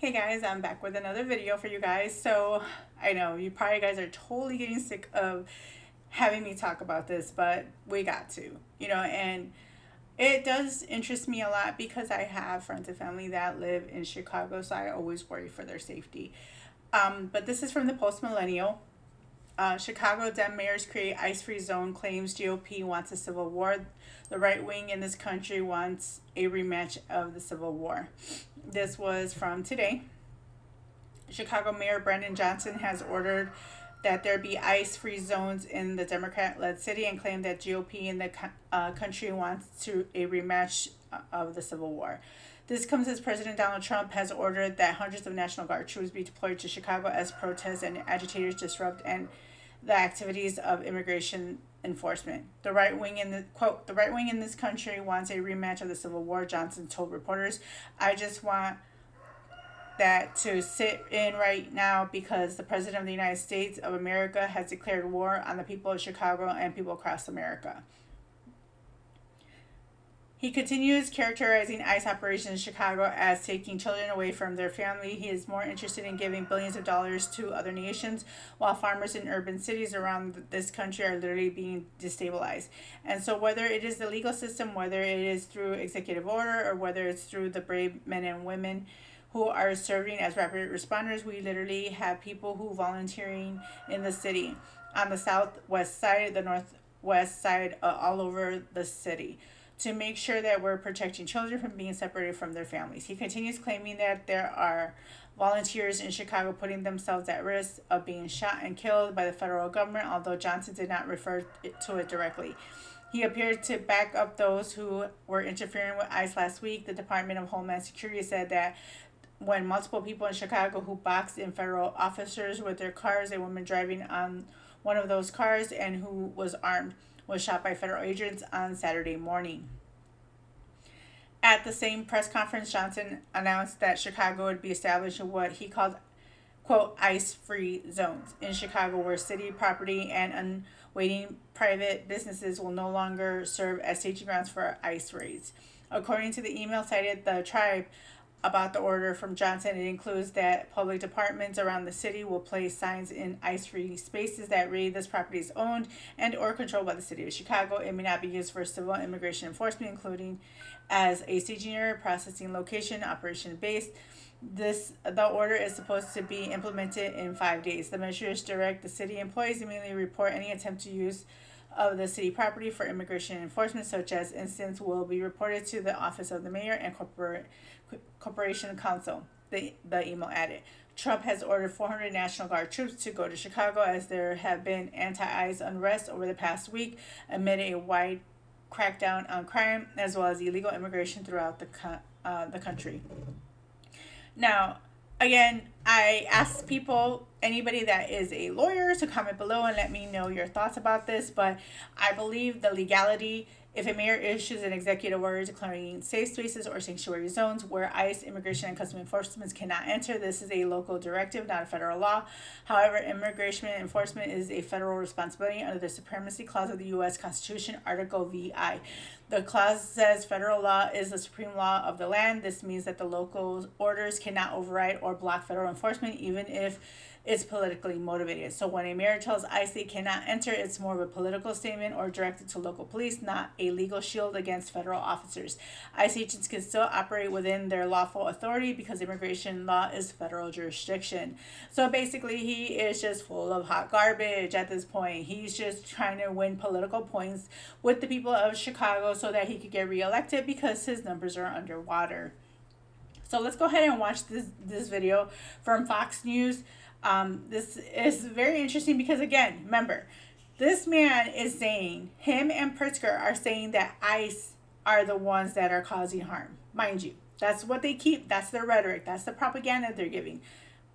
Hey guys, I'm back with another video for you guys. So I know you probably guys are totally getting sick of having me talk about this, but we got to, and it does interest me a lot because I have friends and family that live in Chicago, so I always worry for their safety. But this is from the Post Millennial. Chicago Dem mayors create ice-free zone, claims GOP wants a civil war. The right wing in this country wants a rematch of the Civil War. This was from today. Chicago Mayor Brandon Johnson has ordered that there be ice-free zones in the Democrat-led city and claimed that GOP in the country wants a rematch of the Civil War. This comes as President Donald Trump has ordered that hundreds of National Guard troops be deployed to Chicago as protests and agitators disrupt the activities of immigration enforcement. The right wing in this country wants a rematch of the Civil War, Johnson told reporters. I just want that to sit in right now because the President of the United States of America has declared war on the people of Chicago and people across America. He continues characterizing ICE operations in Chicago as taking children away from their family. He is more interested in giving billions of dollars to other nations, while farmers in urban cities around this country are literally being destabilized. And so whether it is the legal system, whether it is through executive order, or whether it's through the brave men and women who are serving as rapid responders, we literally have people who volunteering in the city, on the southwest side, the northwest side, all over the city, to make sure that we're protecting children from being separated from their families. He continues claiming that there are volunteers in Chicago putting themselves at risk of being shot and killed by the federal government, although Johnson did not refer to it directly. He appeared to back up those who were interfering with ICE last week. The Department of Homeland Security said that when multiple people in Chicago who boxed in federal officers with their cars, a woman driving on one of those cars and who was armed, was shot by federal agents on Saturday morning. At the same press conference, Johnson announced that Chicago would be establishing what he called, quote, ice-free zones in Chicago, where city property and unwaiting private businesses will no longer serve as staging grounds for ICE raids. According to the email cited the Tribe about the order from Johnson, it includes that public departments around the city will place signs in ice-free spaces that read this property is owned and or controlled by the city of Chicago. It may not be used for civil immigration enforcement, including as a staging area, processing location, operation base. The order is supposed to be implemented in 5 days. The measures direct the city employees immediately report any attempt to use of the city property for immigration enforcement, such as instance, will be reported to the office of the mayor and corporation council, the email added. Trump has ordered 400 National Guard troops to go to Chicago as there have been anti-ICE unrest over the past week amid a wide crackdown on crime as well as illegal immigration throughout the country. Now, again, I ask people, anybody that is a lawyer, to comment below and let me know your thoughts about this, but I believe the legality, if a mayor issues an executive order declaring safe spaces or sanctuary zones where ICE, immigration, and customs enforcement cannot enter, this is a local directive, not a federal law. However, immigration enforcement is a federal responsibility under the Supremacy Clause of the U.S. Constitution, Article VI. The clause says federal law is the supreme law of the land. This means that the local orders cannot override or block federal enforcement, even if it's politically motivated. So when a mayor tells ICE they cannot enter, it's more of a political statement or directed to local police, not a legal shield against federal officers. ICE agents can still operate within their lawful authority because immigration law is federal jurisdiction. So basically, he is just full of hot garbage at this point. He's just trying to win political points with the people of Chicago so that he could get reelected because his numbers are underwater. So let's go ahead and watch this video from Fox News. This is very interesting because, again, remember, this man is saying, him and Pritzker are saying that ICE are the ones that are causing harm. Mind you, that's what they keep, that's their rhetoric, that's the propaganda they're giving,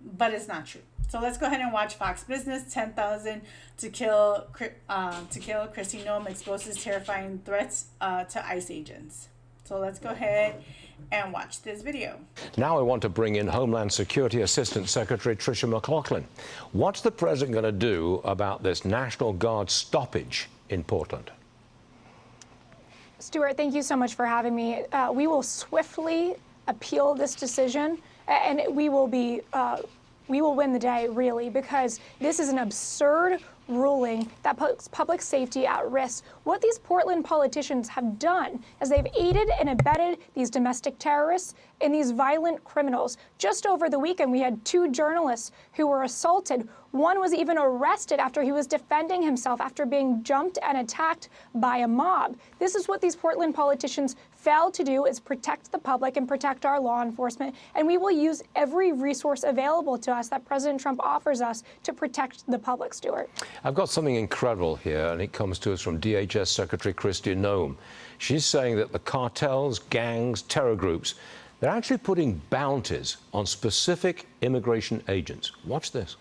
but it's not true. So let's go ahead and watch Fox Business. 10,000 to kill Kristi Noem exposes terrifying threats to ICE agents. So let's go ahead and watch this video. Now I want to bring in Homeland Security Assistant Secretary Tricia McLaughlin. What's the president going to do about this National Guard stoppage in Portland? Stuart, thank you so much for having me. We will swiftly appeal this decision and we will win the day, really, because this is an absurd ruling that puts public safety at risk. What these Portland politicians have done is they've aided and abetted these domestic terrorists and these violent criminals. Just over the weekend, we had 2 journalists who were assaulted. One was even arrested after he was defending himself after being jumped and attacked by a mob. This is what these Portland politicians fail to do, is protect the public and protect our law enforcement. And we will use every resource available to us that President Trump offers us to protect the public, Stuart. I've got something incredible here, and it comes to us from DHS Secretary Kristi Noem. She's saying that the cartels, gangs, terror groups, they're actually putting bounties on specific immigration agents. Watch this.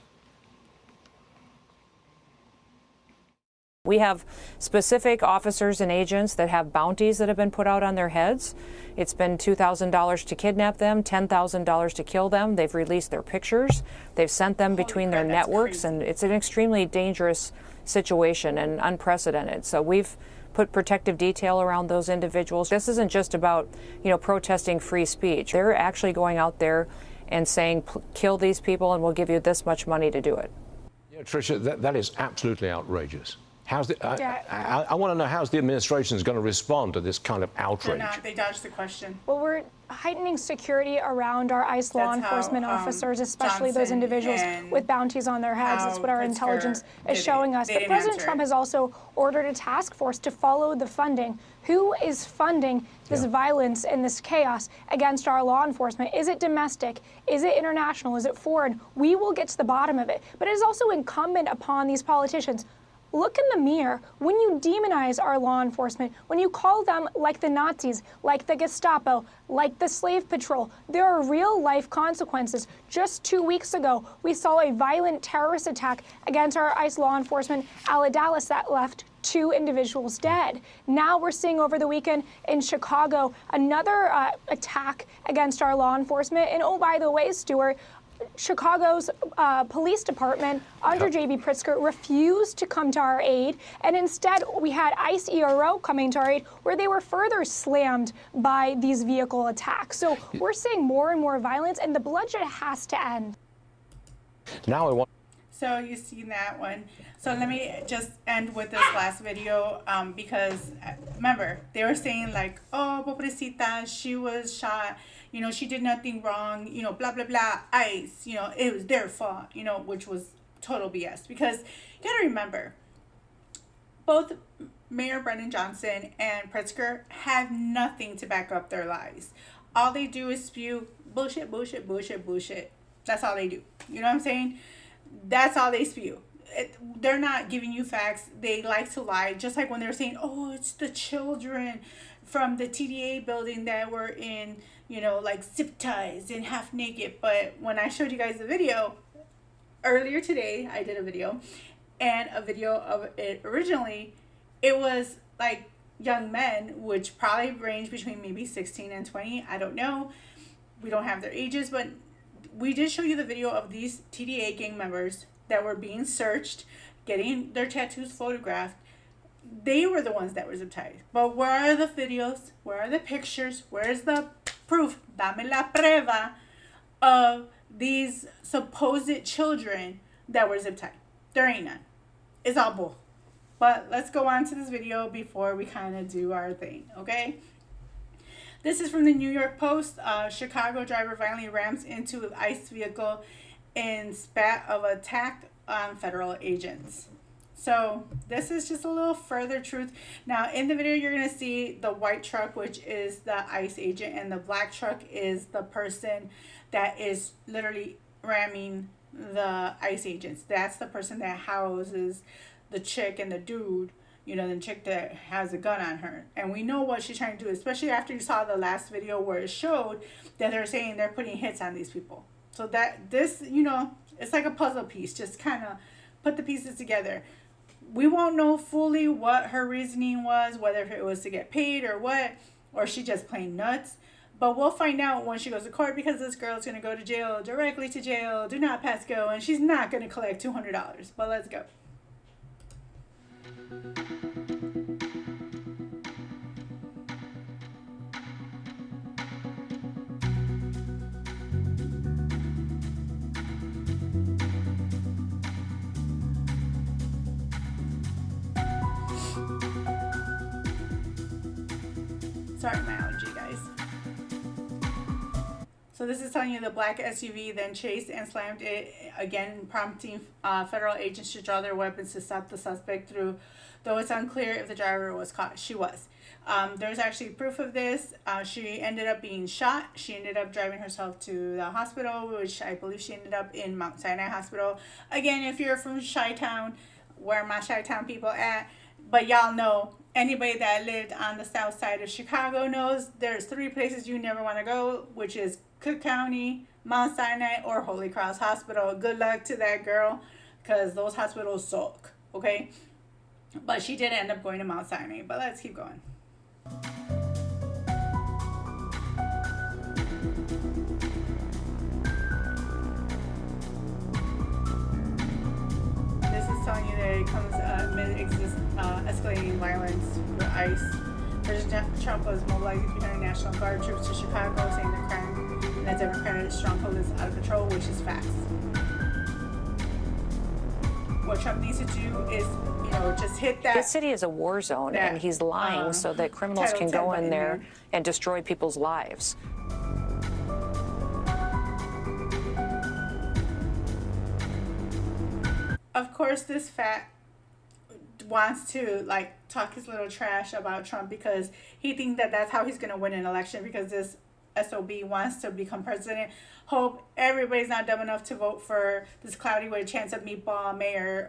We have specific officers and agents that have bounties that have been put out on their heads. It's been $2,000 to kidnap them, $10,000 to kill them. They've released their pictures. They've sent them between their networks, and it's an extremely dangerous situation and unprecedented. So we've put protective detail around those individuals. This isn't just about, protesting free speech. They're actually going out there and saying, kill these people and we'll give you this much money to do it. Yeah, Tricia, that is absolutely outrageous. I want to know how's the administration going to respond to this kind of outrage. They're not. They dodged the question. Well, we're heightening security around our ICE law enforcement officers, especially those individuals with bounties on their heads. That's what our intelligence is showing us. But President Trump has also ordered a task force to follow the funding. Who is funding this violence and this chaos against our law enforcement? Is it domestic? Is it international? Is it foreign? We will get to the bottom of it. But it is also incumbent upon these politicians. Look in the mirror. When you demonize our law enforcement, when you call them like the Nazis, like the Gestapo, like the Slave Patrol, there are real-life consequences. Just 2 weeks ago, we saw a violent terrorist attack against our ICE law enforcement, Dallas, that left 2 individuals dead. Now we're seeing over the weekend in Chicago another attack against our law enforcement. And oh, by the way, Stuart, Chicago's police department under J.B. Pritzker refused to come to our aid, and instead we had ICE ERO coming to our aid, where they were further slammed by these vehicle attacks. So we're seeing more and more violence, and the bloodshed has to end. Now I want. So you see that one. So let me just end with this last video because remember, they were saying like, oh, pobrecita, she was shot, she did nothing wrong, blah, blah, blah, ICE, it was their fault, which was total BS. Because you gotta remember, both Mayor Brennan Johnson and Pritzker have nothing to back up their lies. All they do is spew bullshit, bullshit, bullshit, bullshit. That's all they do. You know what I'm saying? That's all they spew. They're not giving you facts. They like to lie. Just like when they're saying, oh, it's the children from the TDA building that were in, like zip ties and half naked. But when I showed you guys the video earlier today, I did a video, and a video of it originally, it was like young men, which probably range between maybe 16 and 20. I don't know. We don't have their ages, but we did show you the video of these TDA gang members that were being searched, getting their tattoos photographed. They were the ones that were zip tied. But where are the videos? Where are the pictures? Where's the proof? Dame la prueba of these supposed children that were zip tied. There ain't none. It's all bull. But let's go on to this video before we kind of do our thing, okay? This is from the New York Post. Chicago driver violently rams into an ICE vehicle in spat of attack on federal agents. So this is just a little further truth. Now in the video, you're going to see the white truck, which is the ICE agent, and the black truck is the person that is literally ramming the ICE agents. That's the person that houses the chick and the dude, the chick that has a gun on her. And we know what she's trying to do, especially after you saw the last video where it showed that they're saying they're putting hits on these people. So that this, it's like a puzzle piece. Just kind of put the pieces together. We won't know fully what her reasoning was, whether it was to get paid or what, or she just plain nuts. But we'll find out when she goes to court, because this girl's going to go to jail, directly to jail, do not pass go, and she's not going to collect $200. But let's go. Sorry, my allergy, guys. So this is telling you the black SUV then chased and slammed it again, prompting federal agents to draw their weapons to stop the suspect though it's unclear if the driver was caught. She was. There's actually proof of this. She ended up being shot. She ended up driving herself to the hospital, which I believe she ended up in Mount Sinai Hospital. Again, if you're from Chi-Town, where my Chi-Town people at, but y'all know, anybody that lived on the south side of Chicago knows there's 3 places you never want to go, which is Cook County, Mount Sinai, or Holy Cross Hospital. Good luck to that girl, because those hospitals suck, okay? But she did end up going to Mount Sinai. But let's keep going. This is telling you that it comes amid escalating violence with ICE. President Trump was mobilizing 300 National Guard troops to Chicago, saying the crime in the Democratic stronghold is out of control, which is facts. What Trump needs to do is, just hit that. This city is a war zone, and he's lying so that criminals can go in there and destroy people's lives. Of course, this fat wants to talk his little trash about Trump because he thinks that that's how he's going to win an election, because this SOB wants to become president. Hope everybody's not dumb enough to vote for this cloudy with a chance of meatball mayor.